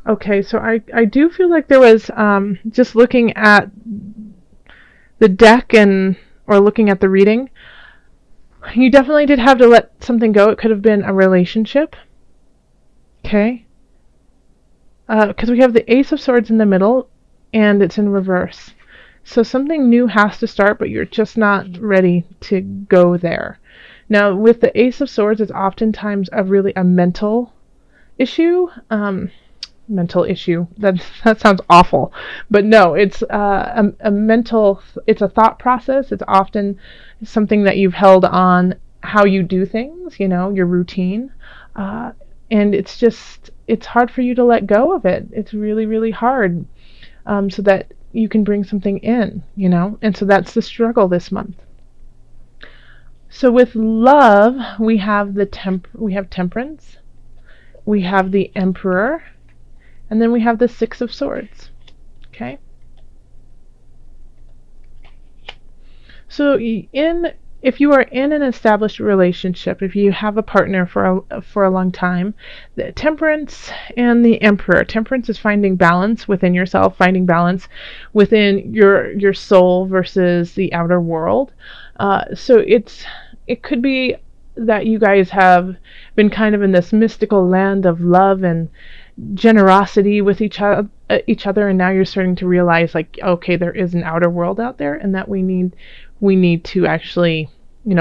Okay, so I do feel like there was, just looking at the deck and or looking at the reading, you definitely did have to let something go. It could have been a relationship. Okay. Because we have the Ace of Swords in the middle and it's in reverse. So something new has to start, but you're just not ready to go there. Now, with the Ace of Swords, it's oftentimes a mental issue. Mental issue. That sounds awful, but no, it's a mental. It's a thought process. It's often something that you've held on how you do things. Your routine, and it's hard for you to let go of it. It's really really hard, so that you can bring something in. And so that's the struggle this month. So with love, we have we have Temperance, we have the Emperor, and then we have the Six of Swords. Okay? So if you are in an established relationship, if you have a partner for a long time, the Temperance and the Emperor. Temperance is finding balance within yourself, finding balance within your soul versus the outer world. So it could be that you guys have been kind of in this mystical land of love and generosity with each other, and now you're starting to realize, like, okay, there is an outer world out there, and that we need to actually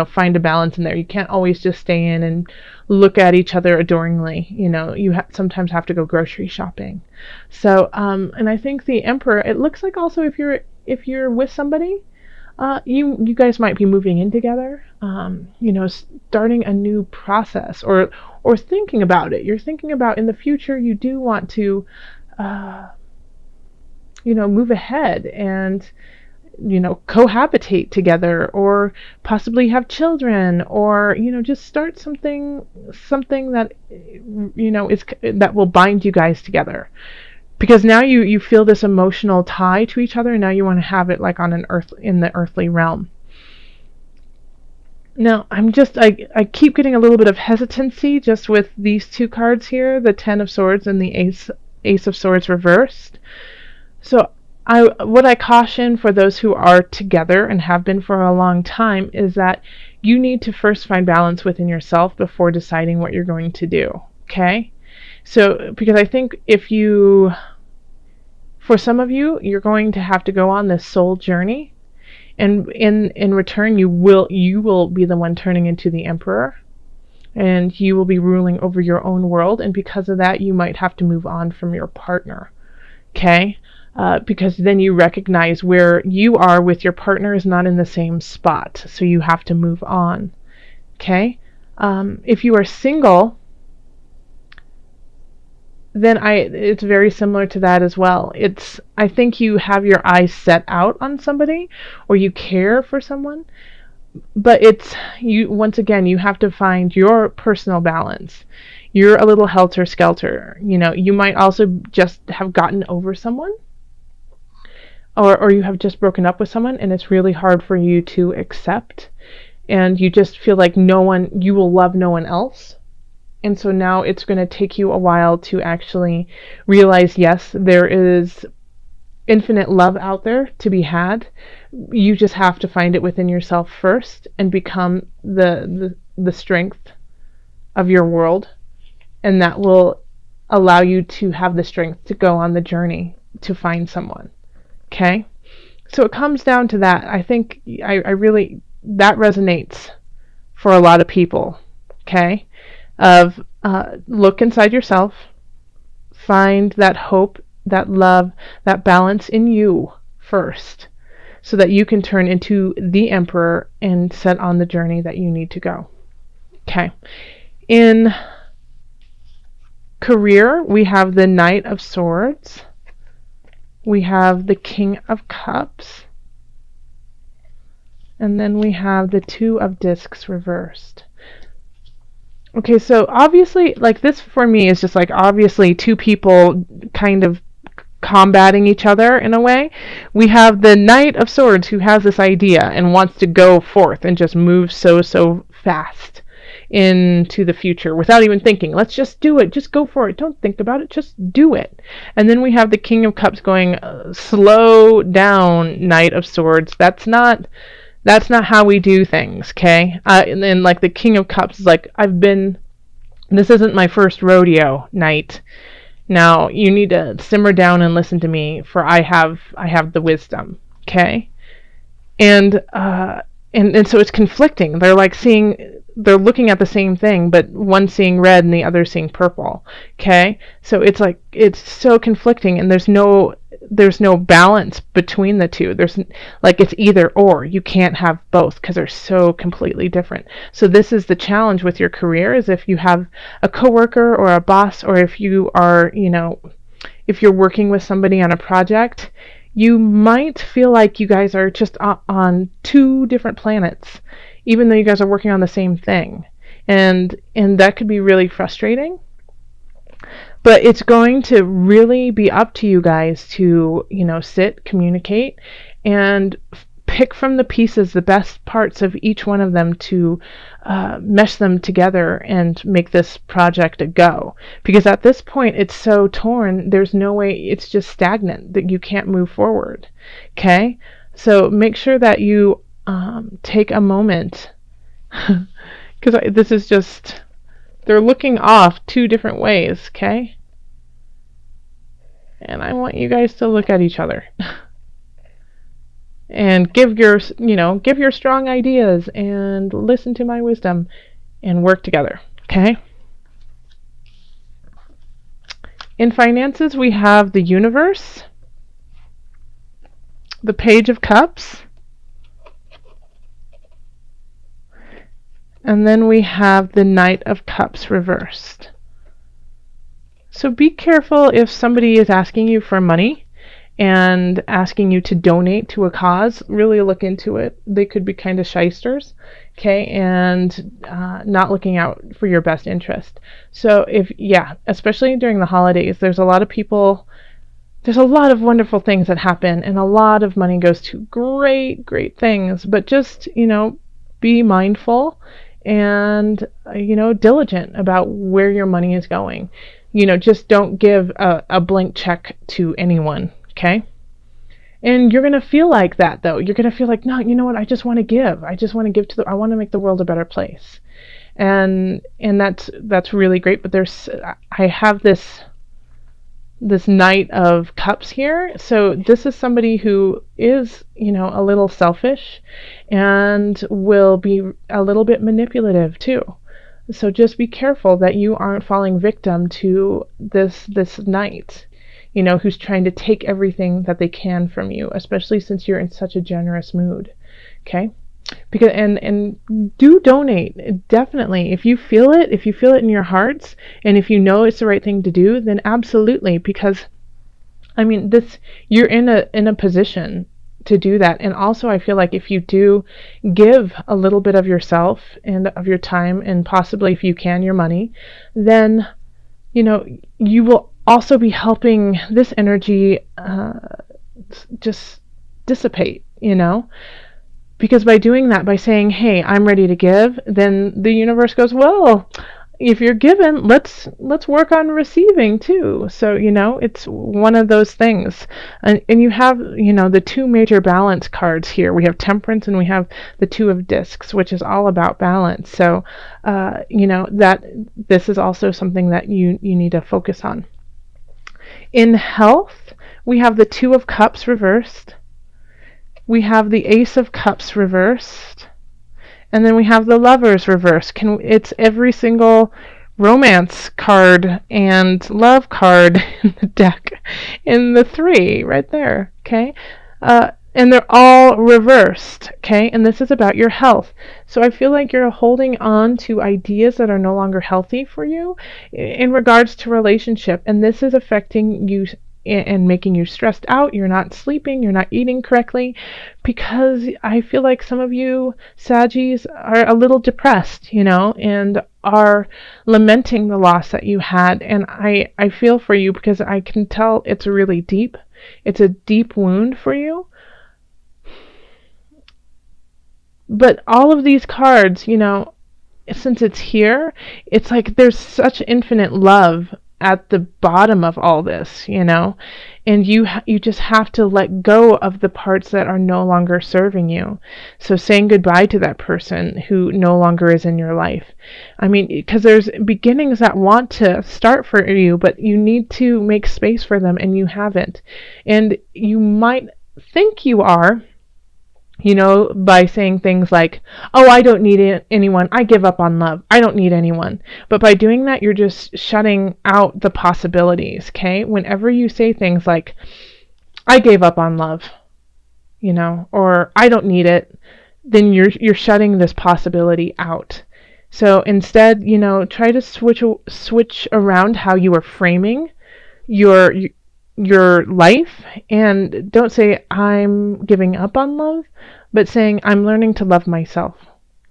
find a balance in there. You can't always just stay in and look at each other adoringly. You sometimes have to go grocery shopping. So and I think the Emperor, it looks like also if you're with somebody, you guys might be moving in together, starting a new process, or thinking about it. You're thinking about in the future you do want to, move ahead and, cohabitate together, or possibly have children, or, just start something that, that will bind you guys together. Because now you feel this emotional tie to each other, and now you want to have it like in the earthly realm. Now, I keep getting a little bit of hesitancy just with these two cards here, the Ten of Swords and the Ace of Swords reversed. So what I caution for those who are together and have been for a long time is that you need to first find balance within yourself before deciding what you're going to do. Okay? So, because I think for some of you, you're going to have to go on this soul journey, and in return, you will be the one turning into the Emperor, and you will be ruling over your own world, and because of that, you might have to move on from your partner. Okay? Because then you recognize where you are with your partner is not in the same spot, so you have to move on. Okay? If you are single, then it's very similar to that as well. I think you have your eyes set out on somebody, or you care for someone, but once again, you have to find your personal balance. You're a little helter-skelter. You might also just have gotten over someone, or you have just broken up with someone, and it's really hard for you to accept, and you just feel like you will love no one else. And so now it's going to take you a while to actually realize, yes, there is infinite love out there to be had. You just have to find it within yourself first and become the strength of your world. And that will allow you to have the strength to go on the journey to find someone. Okay? So it comes down to that. I think that resonates for a lot of people. Okay? Of look inside yourself, find that hope, that love, that balance in you first, so that you can turn into the Emperor and set on the journey that you need to go. Okay. In career, we have the Knight of Swords, we have the King of Cups, and then we have the Two of Discs reversed. Okay, so obviously, like, this for me is just like obviously two people kind of combating each other in a way. We have the Knight of Swords who has this idea and wants to go forth and just move so fast into the future without even thinking. Let's just do it. Just go for it. Don't think about it. Just do it. And then we have the King of Cups going, slow down, Knight of Swords. That's not how we do things, okay? And then like the King of Cups is like, this isn't my first rodeo, Knight. Now you need to simmer down and listen to me, for I have the wisdom, okay? And so it's conflicting. They're looking at the same thing, but one seeing red and the other seeing purple, okay? So it's like, it's so conflicting, and there's no balance between the two. There's like, it's either or. You can't have both because they're so completely different. So this is the challenge with your career, is if you have a coworker or a boss, or if you are, if you're working with somebody on a project, you might feel like you guys are just on two different planets, even though you guys are working on the same thing. And that could be really frustrating. But it's going to really be up to you guys to, sit, communicate, and pick from the pieces the best parts of each one of them to mesh them together and make this project a go. Because at this point, it's so torn, there's no way, it's just stagnant, that you can't move forward. Okay? So make sure that you take a moment, because this is just, they're looking off two different ways, okay? And I want you guys to look at each other and give your strong ideas and listen to my wisdom and work together, okay? In finances, we have the Universe, the Page of Cups, and then we have the Knight of Cups reversed. So be careful if somebody is asking you for money and asking you to donate to a cause. Really look into it. They could be kind of shysters, okay, and not looking out for your best interest. So especially during the holidays, there's a lot of wonderful things that happen, and a lot of money goes to great, great things. But just, be mindful and, diligent about where your money is going. Just don't give a blank check to anyone, okay? And you're going to feel like that, though. You're going to feel like, no, you know what? I just want to give. I just want to give I want to make the world a better place. And that's really great. But I have this Knight of Cups here. So this is somebody who is, a little selfish and will be a little bit manipulative too. So just be careful that you aren't falling victim to this knight, who's trying to take everything that they can from you, especially since you're in such a generous mood. Okay? Because and do donate, definitely. If you feel it in your hearts, and if you know it's the right thing to do, then absolutely, because you're in a position to do that. And also, I feel like if you do give a little bit of yourself and of your time, and possibly, if you can, your money, then you will also be helping this energy just dissipate, because by doing that, by saying, hey, I'm ready to give, then the universe goes, well, if you're given, let's work on receiving too. So, it's one of those things. And you have, the two major balance cards here. We have Temperance and we have the Two of Discs, which is all about balance. So, that this is also something that you need to focus on. In health, we have the Two of Cups reversed. We have the Ace of Cups reversed. And then we have the Lovers reversed. It's every single romance card and love card in the deck, in the three right there, okay? And they're all reversed, okay? And this is about your health. So I feel like you're holding on to ideas that are no longer healthy for you in regards to relationship, and this is affecting you and making you stressed out. You're not sleeping, you're not eating correctly, because I feel like some of you Saggies are a little depressed, and are lamenting the loss that you had. And I feel for you, because I can tell it's really deep. It's a deep wound for you. But all of these cards, since it's here, it's like there's such infinite love at the bottom of all this, and you just have to let go of the parts that are no longer serving you. So saying goodbye to that person who no longer is in your life. I mean, because there's beginnings that want to start for you, but you need to make space for them, and you haven't. And you might think you are, by saying things like, oh, I don't need anyone. I give up on love. I don't need anyone. But by doing that, you're just shutting out the possibilities, okay? Whenever you say things like, I gave up on love, or I don't need it, then you're shutting this possibility out. So instead, try to switch around how you are framing your life, and don't say I'm giving up on love, but saying I'm learning to love myself.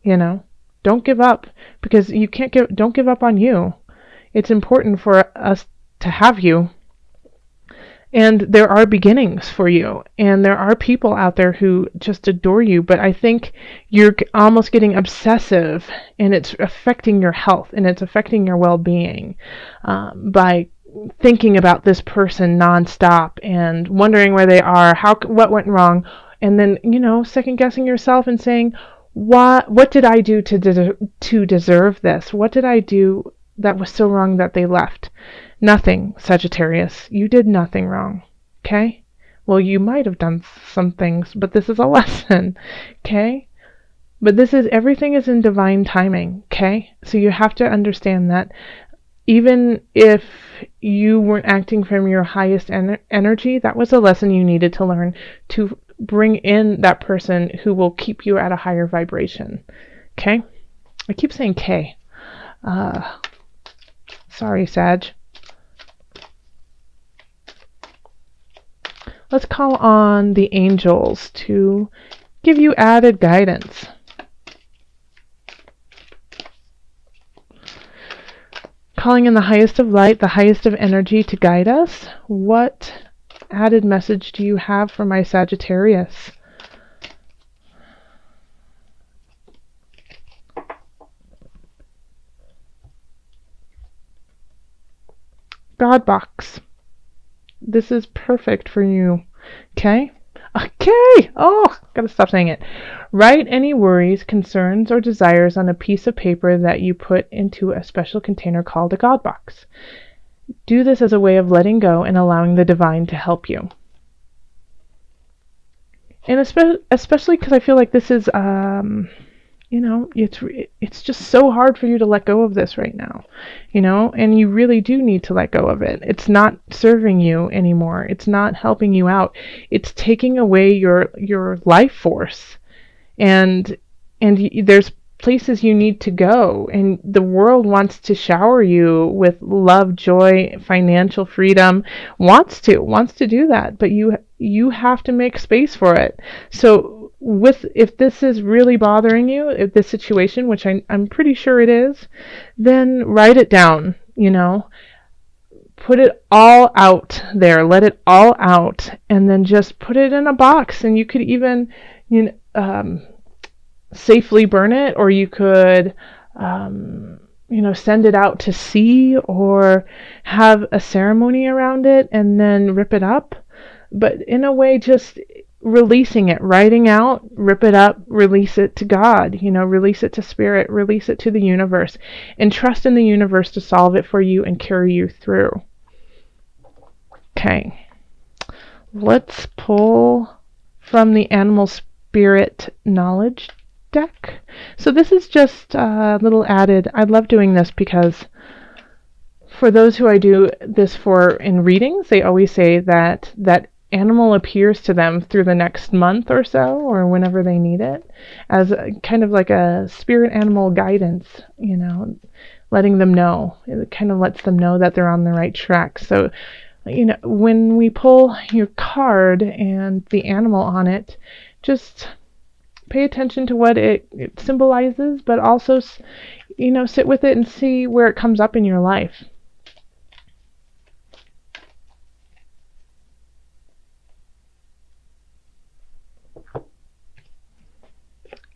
Don't give up, because don't give up on you. It's important for us to have you, and there are beginnings for you, and there are people out there who just adore you, but I think you're almost getting obsessive, and it's affecting your health, and it's affecting your well-being, by thinking about this person nonstop and wondering where they are, what went wrong, and then second guessing yourself and saying, what did I do to deserve this? What did I do that was so wrong that they left? Nothing, Sagittarius. You did nothing wrong. Okay? Well, you might have done some things, but this is a lesson. Okay? But everything is in divine timing. Okay? So you have to understand that even if you weren't acting from your highest energy, that was a lesson you needed to learn to bring in that person who will keep you at a higher vibration. Okay? I keep saying K. Sorry, Sag. Let's call on the angels to give you added guidance. Calling in the highest of light, the highest of energy to guide us. What added message do you have for my Sagittarius? God box. This is perfect for you. Okay? Okay! Oh, gotta stop saying it. Write any worries, concerns, or desires on a piece of paper that you put into a special container called a God box. Do this as a way of letting go and allowing the divine to help you. And especially because I feel like this is, it's just so hard for you to let go of this right now, and you really do need to let go of it. It's not serving you anymore. It's not helping you out. It's taking away your life force, and there's places you need to go, and the world wants to shower you with love, joy, financial freedom, wants to do that, but you have to make space for it. So if this is really bothering you, if this situation, which I'm pretty sure it is, then write it down, put it all out there, let it all out, and then just put it in a box. And you could even safely burn it, or you could send it out to sea, or have a ceremony around it and then rip it up. But in a way, just releasing it, writing out, rip it up, release it to God, release it to spirit, release it to the universe, and trust in the universe to solve it for you and carry you through. Okay, let's pull from the animal spirit knowledge deck. So this is just a little added. I love doing this because for those who I do this for in readings, they always say that animal appears to them through the next month or so, or whenever they need it, as kind of like a spirit animal guidance, letting them know. It kind of lets them know that they're on the right track. So, when we pull your card and the animal on it, just pay attention to what it symbolizes, but also, sit with it and see where it comes up in your life.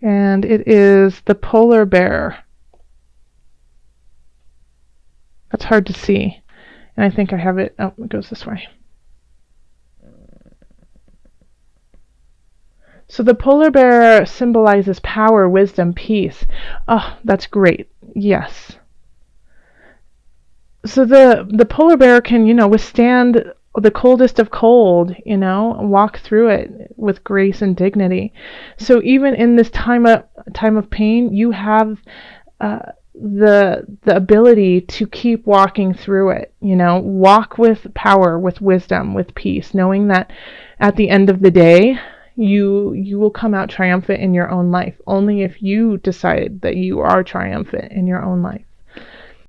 And it is the polar bear. hard to see. And I think I have it. Oh, it goes this way. So the polar bear symbolizes power, wisdom, peace. Oh, that's great. Yes. So the polar bear can, withstand the coldest of cold, walk through it with grace and dignity. So even in this time of pain, you have the ability to keep walking through it. Walk with power, with wisdom, with peace, knowing that at the end of the day, you will come out triumphant in your own life, only if you decide that you are triumphant in your own life.